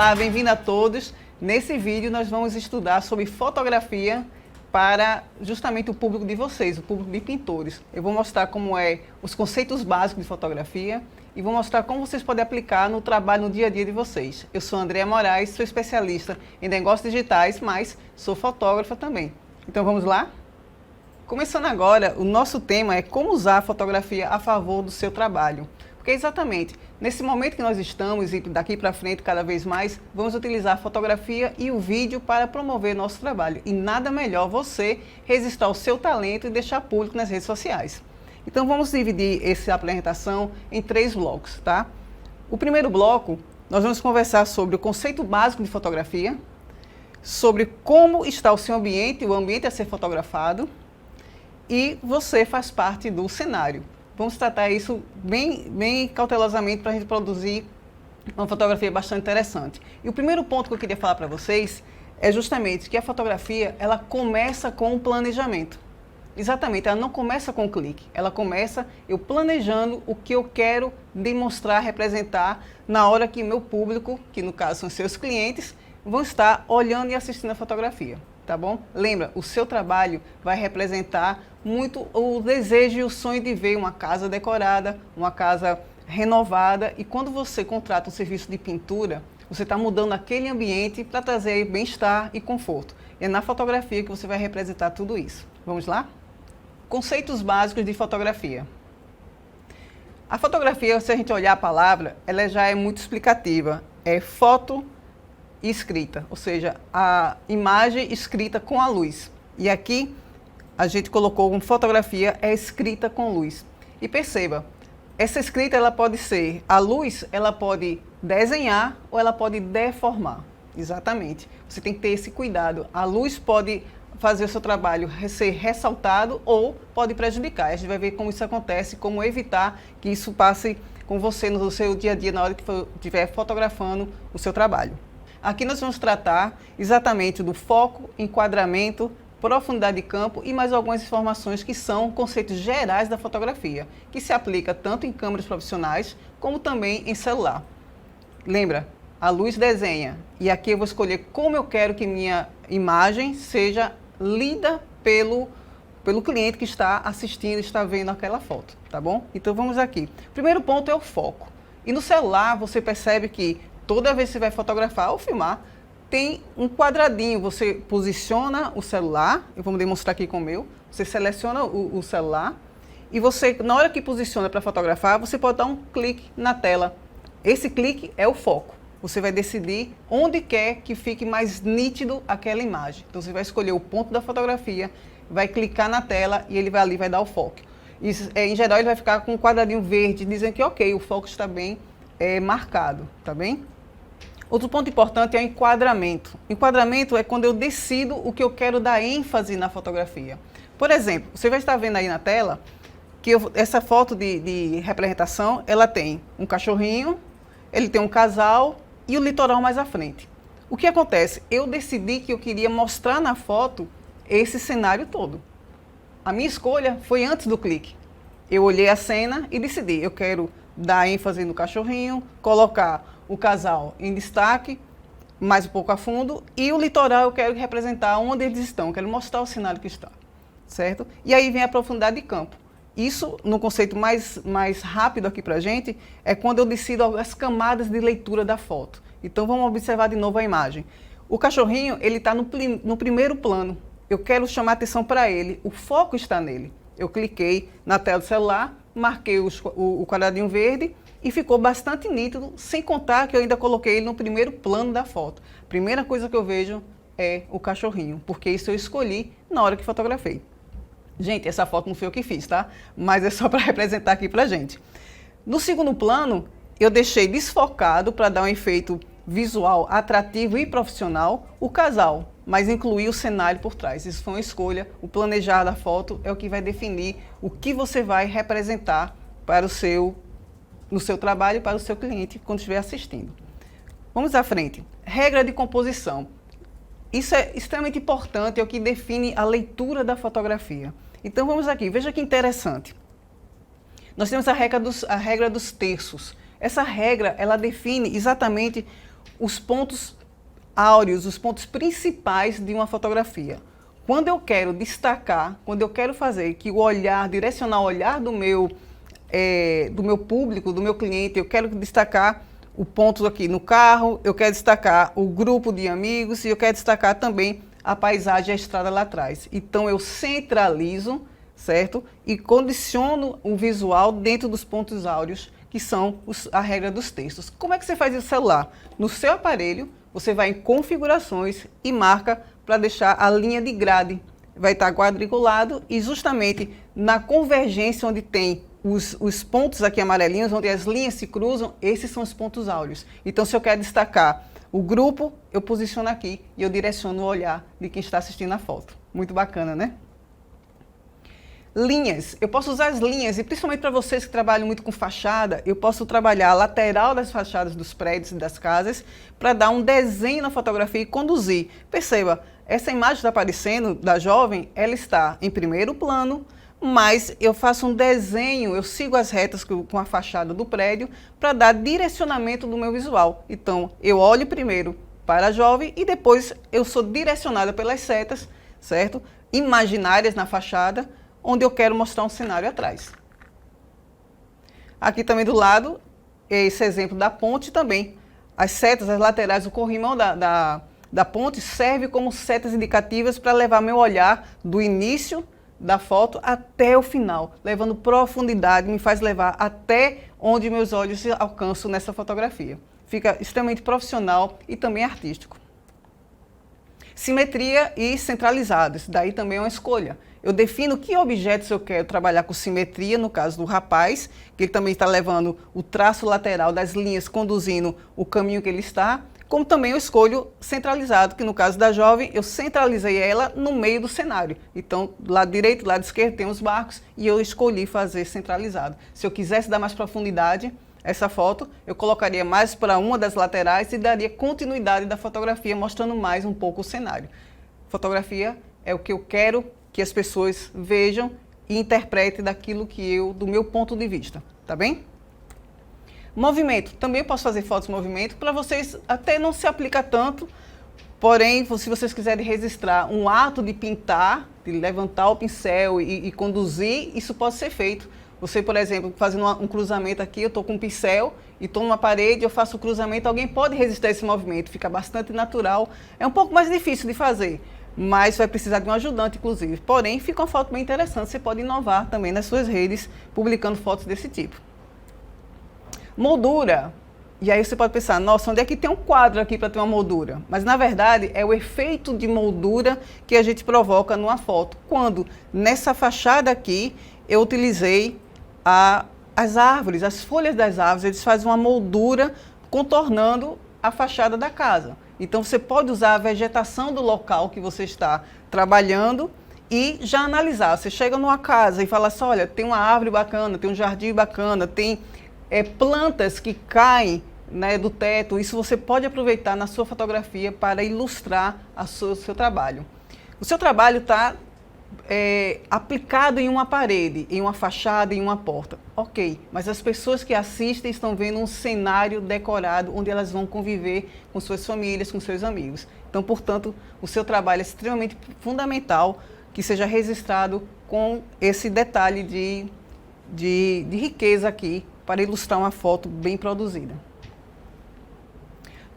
Olá, bem-vindo a todos. Nesse vídeo nós vamos estudar sobre fotografia para justamente o público de vocês, o público de pintores. Eu vou mostrar como os conceitos básicos de fotografia e vou mostrar como vocês podem aplicar no trabalho, no dia a dia de vocês. Eu sou Andréa Moraes, sou especialista em negócios digitais, mas sou fotógrafa também. Então vamos lá? Começando agora, o nosso tema é como usar a fotografia a favor do seu trabalho. Porque exatamente, nesse momento que nós estamos e daqui para frente cada vez mais, vamos utilizar a fotografia e o vídeo para promover nosso trabalho. E nada melhor você registrar o seu talento e deixar público nas redes sociais. Então vamos dividir essa apresentação em 3 blocos, tá? O primeiro bloco, nós vamos conversar sobre o conceito básico de fotografia, sobre como está o seu ambiente, o ambiente a ser fotografado, e você faz parte do cenário. Vamos tratar isso bem cautelosamente para a gente produzir uma fotografia bastante interessante. E o primeiro ponto que eu queria falar para vocês é justamente que a fotografia, ela começa com um planejamento. Exatamente, ela não começa com um clique, ela começa eu planejando o que eu quero demonstrar, representar na hora que meu público, que no caso são seus clientes, vão estar olhando e assistindo a fotografia. Tá bom? Lembra, o seu trabalho vai representar muito o desejo e o sonho de ver uma casa decorada, uma casa renovada. E quando você contrata um serviço de pintura, você está mudando aquele ambiente para trazer bem-estar e conforto. E é na fotografia que você vai representar tudo isso. Vamos lá? Conceitos básicos de fotografia. A fotografia, se a gente olhar a palavra, ela já é muito explicativa. É foto e escrita, ou seja, a imagem escrita com a luz. E aqui a gente colocou como fotografia é escrita com luz. E perceba, essa escrita ela pode ser, a luz ela pode desenhar ou ela pode deformar. Exatamente. Você tem que ter esse cuidado. A luz pode fazer o seu trabalho ser ressaltado ou pode prejudicar. A gente vai ver como isso acontece, como evitar que isso passe com você no seu dia a dia na hora que estiver fotografando o seu trabalho. Aqui nós vamos tratar exatamente do foco, enquadramento, profundidade de campo e mais algumas informações que são conceitos gerais da fotografia, que se aplica tanto em câmeras profissionais como também em celular. Lembra, a luz desenha e aqui eu vou escolher como eu quero que minha imagem seja lida pelo cliente que está assistindo, está vendo aquela foto, tá bom? Então vamos aqui. O primeiro ponto é o foco. E no celular você percebe que toda vez que você vai fotografar ou filmar, tem um quadradinho, você posiciona o celular, eu vou demonstrar aqui com o meu, você seleciona o celular e você, na hora que posiciona para fotografar, você pode dar um clique na tela. Esse clique é o foco. Você vai decidir onde quer que fique mais nítido aquela imagem. Então você vai escolher o ponto da fotografia, vai clicar na tela e ele vai ali, vai dar o foco. Isso, em geral ele vai ficar com um quadradinho verde, dizendo que ok, o foco está bem marcado, tá bem? Outro ponto importante é o enquadramento. Enquadramento é quando eu decido o que eu quero dar ênfase na fotografia. Por exemplo, você vai estar vendo aí na tela que essa foto de representação, ela tem um cachorrinho, ele tem um casal e o litoral mais à frente. O que acontece? Eu decidi que eu queria mostrar na foto esse cenário todo. A minha escolha foi antes do clique. Eu olhei a cena e decidi, eu quero dar ênfase no cachorrinho, colocar o casal em destaque, mais um pouco a fundo, e o litoral eu quero representar onde eles estão, eu quero mostrar o cenário que está, certo? E aí vem a profundidade de campo. Isso, no conceito mais rápido aqui pra gente, é quando eu decido as camadas de leitura da foto. Então vamos observar de novo a imagem. O cachorrinho, ele está no primeiro plano, eu quero chamar atenção para ele, o foco está nele. Eu cliquei na tela do celular, marquei o quadradinho verde, e ficou bastante nítido, sem contar que eu ainda coloquei ele no primeiro plano da foto. Primeira coisa que eu vejo é o cachorrinho, porque isso eu escolhi na hora que fotografei. Gente, essa foto não foi eu que fiz, tá? Mas é só para representar aqui pra gente. No segundo plano, eu deixei desfocado para dar um efeito visual atrativo e profissional o casal, mas incluí o cenário por trás. Isso foi uma escolha, o planejar da foto é o que vai definir o que você vai representar no seu trabalho para o seu cliente quando estiver assistindo. Vamos à frente. Regra de composição. Isso é extremamente importante, é o que define a leitura da fotografia. Então vamos aqui, veja que interessante. Nós temos a regra dos terços. Essa regra, ela define exatamente os pontos áureos, os pontos principais de uma fotografia. Quando eu quero destacar, quando eu quero fazer que o olhar, direcionar o olhar do meu público, do meu cliente, eu quero destacar o ponto aqui no carro, eu quero destacar o grupo de amigos e eu quero destacar também a paisagem e a estrada lá atrás. Então eu centralizo, certo? E condiciono o visual dentro dos pontos áureos, que são a regra dos textos. Como é que você faz isso no celular? No seu aparelho, você vai em configurações e marca para deixar a linha de grade. Vai estar quadriculado e justamente na convergência onde tem os pontos aqui amarelinhos, onde as linhas se cruzam, esses são os pontos áureos. Então, se eu quero destacar o grupo, eu posiciono aqui e eu direciono o olhar de quem está assistindo a foto. Muito bacana, né? Linhas. Eu posso usar as linhas, e principalmente para vocês que trabalham muito com fachada, eu posso trabalhar a lateral das fachadas dos prédios e das casas para dar um desenho na fotografia e conduzir. Perceba, essa imagem que está aparecendo da jovem, ela está em primeiro plano, mas eu faço um desenho, eu sigo as retas com a fachada do prédio para dar direcionamento do meu visual. Então, eu olho primeiro para a jovem e depois eu sou direcionada pelas setas, certo? Imaginárias na fachada, onde eu quero mostrar um cenário atrás. Aqui também do lado, esse exemplo da ponte também. As setas, as laterais, o corrimão da ponte serve como setas indicativas para levar meu olhar do início da foto até o final, levando profundidade, me faz levar até onde meus olhos alcançam nessa fotografia. Fica extremamente profissional e também artístico. Simetria e centralizado, isso daí também é uma escolha. Eu defino que objetos eu quero trabalhar com simetria, no caso do rapaz, que ele também está levando o traço lateral das linhas, conduzindo o caminho que ele está, como também eu escolho centralizado, que no caso da jovem, eu centralizei ela no meio do cenário. Então, do lado direito, do lado esquerdo tem os barcos e eu escolhi fazer centralizado. Se eu quisesse dar mais profundidade, essa foto, eu colocaria mais para uma das laterais e daria continuidade da fotografia, mostrando mais um pouco o cenário. Fotografia é o que eu quero que as pessoas vejam e interpretem do meu ponto de vista, tá bem? Movimento, também posso fazer fotos de movimento, para vocês até não se aplica tanto, porém, se vocês quiserem registrar um ato de pintar, de levantar o pincel e conduzir, isso pode ser feito. Você, por exemplo, fazendo um cruzamento aqui, eu estou com um pincel e estou numa parede, eu faço o cruzamento, alguém pode resistir a esse movimento, fica bastante natural. É um pouco mais difícil de fazer, mas vai precisar de um ajudante, inclusive. Porém, fica uma foto bem interessante, você pode inovar também nas suas redes, publicando fotos desse tipo. Moldura. E aí você pode pensar, nossa, onde é que tem um quadro aqui para ter uma moldura? Mas, na verdade, é o efeito de moldura que a gente provoca numa foto. Quando, nessa fachada aqui, eu utilizei as árvores, as folhas das árvores, eles fazem uma moldura contornando a fachada da casa. Então, você pode usar a vegetação do local que você está trabalhando e já analisar. Você chega numa casa e fala assim, olha, tem uma árvore bacana, tem um jardim bacana, tem plantas que caem, né, do teto. Isso você pode aproveitar na sua fotografia para ilustrar o seu trabalho. O seu trabalho está aplicado em uma parede, em uma fachada, em uma porta. Ok, mas as pessoas que assistem estão vendo um cenário decorado onde elas vão conviver com suas famílias, com seus amigos. Então, portanto, o seu trabalho é extremamente fundamental que seja registrado com esse detalhe de riqueza aqui, para ilustrar uma foto bem produzida.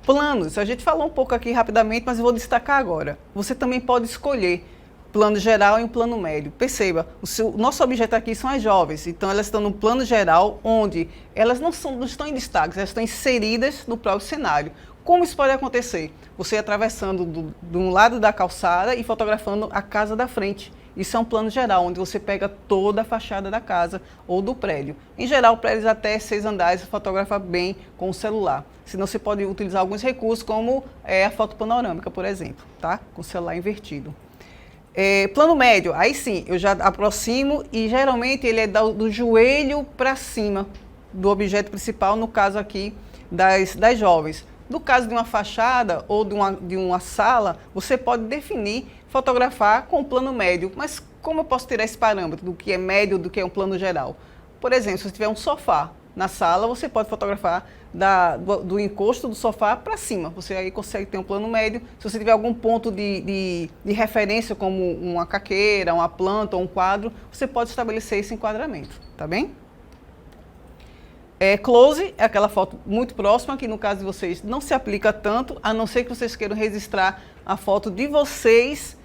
Planos, a gente falou um pouco aqui rapidamente, mas eu vou destacar agora. Você também pode escolher plano geral e um plano médio. Perceba, o nosso objeto aqui são as jovens, então elas estão no plano geral, onde elas não estão em destaque, elas estão inseridas no próprio cenário. Como isso pode acontecer? Você atravessando de um lado da calçada e fotografando a casa da frente. Isso é um plano geral, onde você pega toda a fachada da casa ou do prédio. Em geral, prédios até 6 andares, você fotografa bem com o celular. Senão, você pode utilizar alguns recursos, como a foto panorâmica, por exemplo, tá? Com o celular invertido. Plano médio, aí sim, eu já aproximo e geralmente ele é do joelho para cima do objeto principal, no caso aqui das jovens. No caso de uma fachada ou de uma sala, você pode definir, fotografar com plano médio. Mas como eu posso tirar esse parâmetro do que é médio, do que é um plano geral? Por exemplo, se você tiver um sofá, na sala, você pode fotografar do encosto do sofá para cima. Você aí consegue ter um plano médio. Se você tiver algum ponto de referência, como uma caqueira, uma planta ou um quadro, você pode estabelecer esse enquadramento, tá bem? Close é aquela foto muito próxima, que no caso de vocês não se aplica tanto, a não ser que vocês queiram registrar a foto de vocês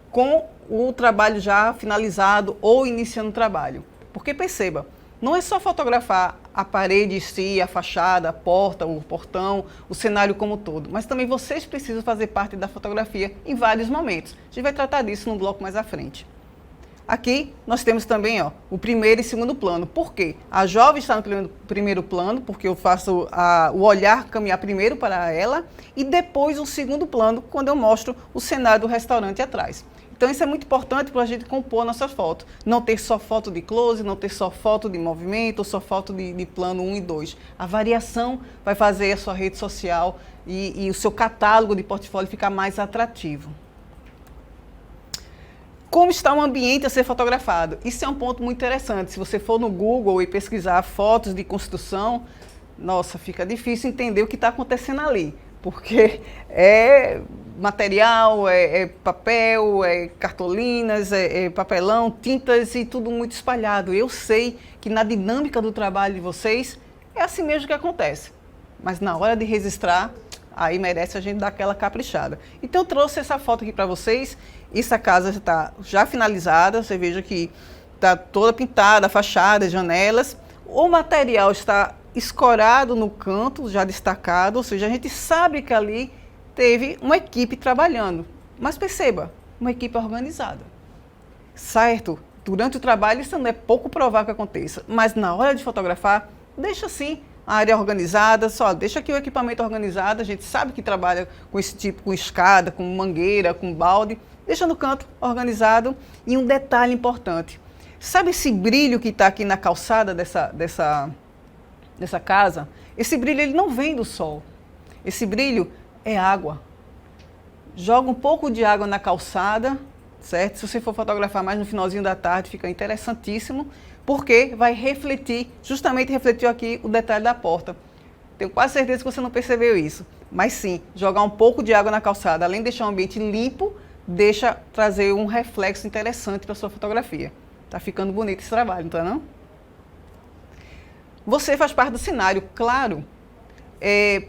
com o trabalho já finalizado ou iniciando o trabalho. Porque perceba, não é só fotografar a parede em si, a fachada, a porta, o portão, o cenário como um todo, mas também vocês precisam fazer parte da fotografia em vários momentos. A gente vai tratar disso num bloco mais à frente. Aqui nós temos também o primeiro e segundo plano. Por quê? A jovem está no primeiro plano, porque eu faço o olhar caminhar primeiro para ela, e depois o segundo plano, quando eu mostro o cenário do restaurante atrás. Então isso é muito importante para a gente compor a nossa foto. Não ter só foto de close, não ter só foto de movimento, ou só foto de plano 1 e 2. A variação vai fazer a sua rede social e o seu catálogo de portfólio ficar mais atrativo. Como está o ambiente a ser fotografado? Isso é um ponto muito interessante. Se você for no Google e pesquisar fotos de construção, nossa, fica difícil entender o que está acontecendo ali, porque é material, é papel, é cartolinas, é papelão, tintas e tudo muito espalhado. Eu sei que na dinâmica do trabalho de vocês é assim mesmo que acontece, mas na hora de registrar, aí merece a gente dar aquela caprichada. Então eu trouxe essa foto aqui para vocês. Essa casa está já finalizada, você veja que está toda pintada, fachada, janelas. O material está escorado no canto, já destacado, ou seja, a gente sabe que ali teve uma equipe trabalhando. Mas perceba, uma equipe organizada. Certo? Durante o trabalho isso não é pouco provável que aconteça, mas na hora de fotografar, deixa assim a área organizada, só deixa aqui o equipamento organizado, a gente sabe que trabalha com esse tipo, com escada, com mangueira, com balde, deixa no canto organizado. E um detalhe importante, sabe esse brilho que está aqui na calçada dessa casa? Esse brilho ele não vem do sol, esse brilho é água. Joga um pouco de água na calçada, certo? Se você for fotografar mais no finalzinho da tarde, fica interessantíssimo, porque vai refletir, justamente refletiu aqui o detalhe da porta. Tenho quase certeza que você não percebeu isso, mas sim, jogar um pouco de água na calçada, além de deixar o ambiente limpo, deixa trazer um reflexo interessante para a sua fotografia. Tá ficando bonito esse trabalho, não tá não? Você faz parte do cenário, claro.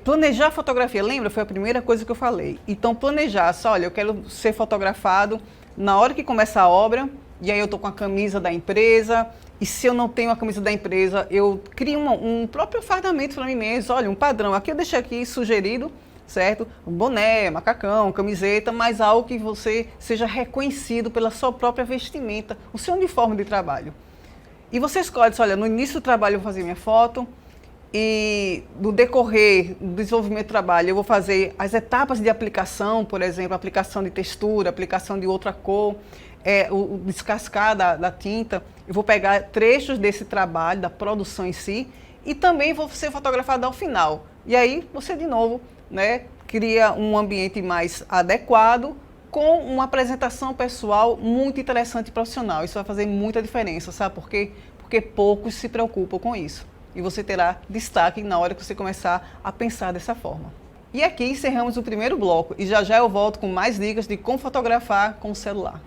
Planejar a fotografia, lembra? Foi a primeira coisa que eu falei. Então planejar, só, olha, eu quero ser fotografado na hora que começa a obra, e aí eu estou com a camisa da empresa, e se eu não tenho a camisa da empresa, eu crio um próprio fardamento para mim mesmo, olha, um padrão. Aqui eu deixei aqui sugerido, certo? Um boné, macacão, camiseta, mas algo que você seja reconhecido pela sua própria vestimenta, o seu uniforme de trabalho. E você escolhe, olha, no início do trabalho eu vou fazer minha foto, e no decorrer do desenvolvimento do trabalho eu vou fazer as etapas de aplicação, por exemplo, aplicação de textura, aplicação de outra cor, o descascar da tinta. Eu vou pegar trechos desse trabalho, da produção em si, e também vou ser fotografado ao final. E aí você de novo, né, cria um ambiente mais adequado, com uma apresentação pessoal muito interessante e profissional. Isso vai fazer muita diferença, sabe por quê? Porque poucos se preocupam com isso. E você terá destaque na hora que você começar a pensar dessa forma. E aqui encerramos o primeiro bloco, e já já eu volto com mais dicas de como fotografar com o celular.